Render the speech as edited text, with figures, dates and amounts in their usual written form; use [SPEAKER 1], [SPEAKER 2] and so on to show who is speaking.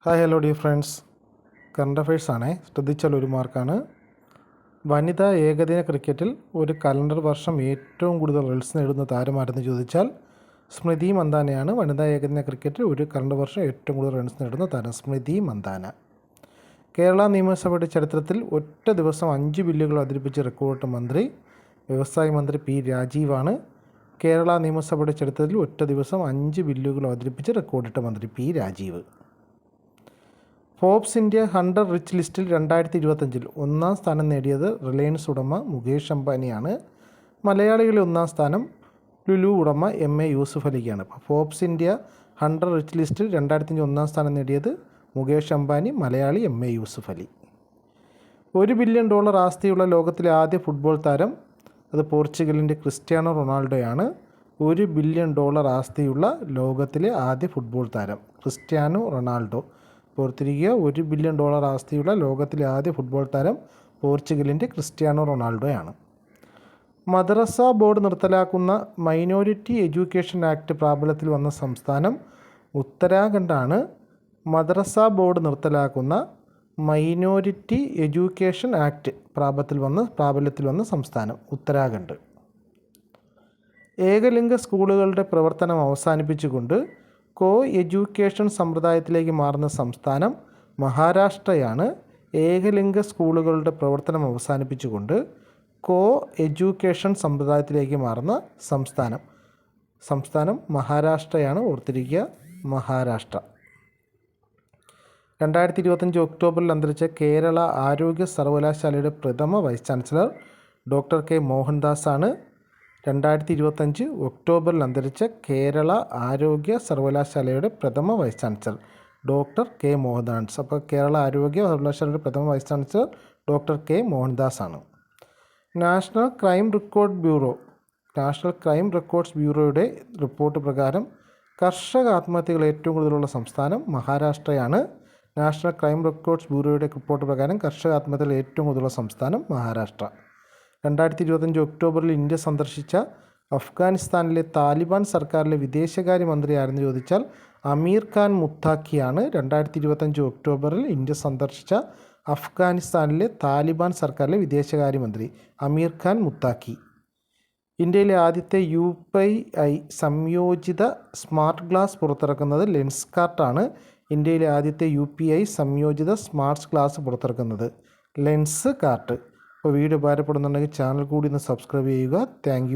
[SPEAKER 1] Hi hello dear friends, current affairs ആണേ. ശ്രദ്ധിച്ചാൽ ഒരു മാർക്കാണ്. വനിതാ ഏകദിന ക്രിക്കറ്റിൽ ഒരു കലണ്ടർ വർഷം ഏറ്റവും കൂടുതൽ റൺസ് നേടുന്ന താരമാരെന്ന് ചോദിച്ചാൽ സ്മൃതി മന്ദാനയാണ്. വനിതാ ഏകദിന ക്രിക്കറ്റിൽ ഒരു കലണ്ടർ വർഷം ഏറ്റവും കൂടുതൽ റൺസ് നേടുന്ന താരം സ്മൃതി മന്ദാന. കേരള നിയമസഭയുടെ ചരിത്രത്തിൽ ഒറ്റ ദിവസം 5 ബില്ലുകൾ അവതരിപ്പിച്ച റെക്കോർഡ് മന്ത്രി വ്യവസായ മന്ത്രി പി രാജീവാണ്. കേരള നിയമസഭയുടെ ചരിത്രത്തിൽ ഒറ്റ ദിവസം 5 ബില്ലുകൾ അവതരിപ്പിച്ച റെക്കോർഡിട്ട മന്ത്രി P Rajeev. Forbes India 100 rich ലിസ്റ്റിൽ 2025 ഒന്നാം സ്ഥാനം നേടിയത് റിലയൻസ് ഉടമ മുകേഷ് അംബാനിയാണ്. മലയാളികളിൽ ഒന്നാം സ്ഥാനം ലുലു ഉടമ MA യൂസുഫ് അലിക്കാണ്. ഫോബ്സ് ഇന്ത്യ 100 റിച്ച് ലിസ്റ്റിൽ 2025 ഒന്നാം സ്ഥാനം നേടിയത് മുകേഷ് അംബാനി, മലയാളി MA യൂസുഫ് അലി. $1 ബില്യൺ ആസ്തിയുള്ള ലോകത്തിലെ ആദ്യ ഫുട്ബോൾ താരം അത് പോർച്ചുഗലിൻ്റെ ക്രിസ്ത്യാനോ റൊണാൾഡോയാണ്. $1 ബില്യൺ ആസ്തിയുള്ള ലോകത്തിലെ ആദ്യ ഫുട്ബോൾ താരം ക്രിസ്ത്യാനോ റൊണാൾഡോ. ഓർത്തിരിക്കുക, $1 ബില്യൺ ആസ്തിയുള്ള ലോകത്തിലെ ആദ്യ ഫുട്ബോൾ താരം പോർച്ചുഗലിൻ്റെ ക്രിസ്ത്യാനോ റൊണാൾഡോയാണ്. മദ്രസ ബോർഡ് നിർത്തലാക്കുന്ന മൈനോരിറ്റി എഡ്യൂക്കേഷൻ ആക്ട് പ്രാബല്യത്തിൽ വന്ന സംസ്ഥാനം ഉത്തരാഖണ്ഡാണ്. മദ്രസ ബോർഡ് നിർത്തലാക്കുന്ന മൈനോരിറ്റി എഡ്യൂക്കേഷൻ ആക്ട് പ്രാബല്യത്തിൽ വന്ന സംസ്ഥാനം ഉത്തരാഖണ്ഡ്. ഏകലിംഗ സ്കൂളുകളുടെ പ്രവർത്തനം അവസാനിപ്പിച്ചുകൊണ്ട് കോ എഡ്യൂക്കേഷൻ സമ്പ്രദായത്തിലേക്ക് മാറുന്ന സംസ്ഥാനം മഹാരാഷ്ട്രയാണ്. ഏകലിംഗ സ്കൂളുകളുടെ പ്രവർത്തനം അവസാനിപ്പിച്ചുകൊണ്ട് കോ എഡ്യൂക്കേഷൻ സമ്പ്രദായത്തിലേക്ക് മാറുന്ന സംസ്ഥാനം മഹാരാഷ്ട്രയാണ്. ഓർത്തിരിക്കുക, മഹാരാഷ്ട്ര. 2025 ഒക്ടോബറിൽ അന്തരിച്ച കേരള ആരോഗ്യ സർവകലാശാലയുടെ പ്രഥമ vice chancellor doctor K Mohandas ആണ്. 2025 ഒക്ടോബറിൽ അന്തരിച്ച കേരള ആരോഗ്യ സർവകലാശാലയുടെ പ്രഥമ vice chancellor doctor K Mohandas. അപ്പോൾ കേരള ആരോഗ്യ സർവകലാശാലയുടെ പ്രഥമ vice chancellor doctor K Mohandas ആണ്. നാഷണൽ ക്രൈം റെക്കോർഡ്സ് ബ്യൂറോയുടെ റിപ്പോർട്ട് പ്രകാരം കർഷക ആത്മഹത്യകൾ ഏറ്റവും കൂടുതലുള്ള സംസ്ഥാനം മഹാരാഷ്ട്രയാണ്. നാഷണൽ ക്രൈം റെക്കോർഡ്സ് ബ്യൂറോയുടെ റിപ്പോർട്ട് പ്രകാരം കർഷക ആത്മഹത്യകൾ ഏറ്റവും കൂടുതലുള്ള സംസ്ഥാനം മഹാരാഷ്ട്ര. 2025 ഒക്ടോബറിൽ ഇന്ത്യ സന്ദർശിച്ച അഫ്ഗാനിസ്ഥാനിലെ താലിബാൻ സർക്കാരിലെ വിദേശകാര്യമന്ത്രി ആരെന്ന് ചോദിച്ചാൽ അമീർ ഖാൻ മുത്താഖിയാണ്. 2025 ഒക്ടോബറിൽ ഇന്ത്യ സന്ദർശിച്ച അഫ്ഗാനിസ്ഥാനിലെ താലിബാൻ സർക്കാരിലെ വിദേശകാര്യമന്ത്രി അമീർ ഖാൻ മുത്താഖി. ഇന്ത്യയിലെ ആദ്യത്തെ UPI സംയോജിത സ്മാർട്ട് ഗ്ലാസ് പുറത്തിറക്കുന്നത് ലെൻസ്കാർട്ടാണ്. ഇന്ത്യയിലെ ആദ്യത്തെ UPI സംയോജിത സ്മാർട്ട് ഗ്ലാസ് പുറത്തിറക്കുന്നത് ലെൻസ്കാർട്ട്. അപ്പോൾ വീഡിയോ ഉപകാരപ്പെടുന്നുണ്ടെങ്കിൽ ചാനൽ കൂടി ഒന്ന് സബ്സ്ക്രൈബ് ചെയ്യുക. താങ്ക്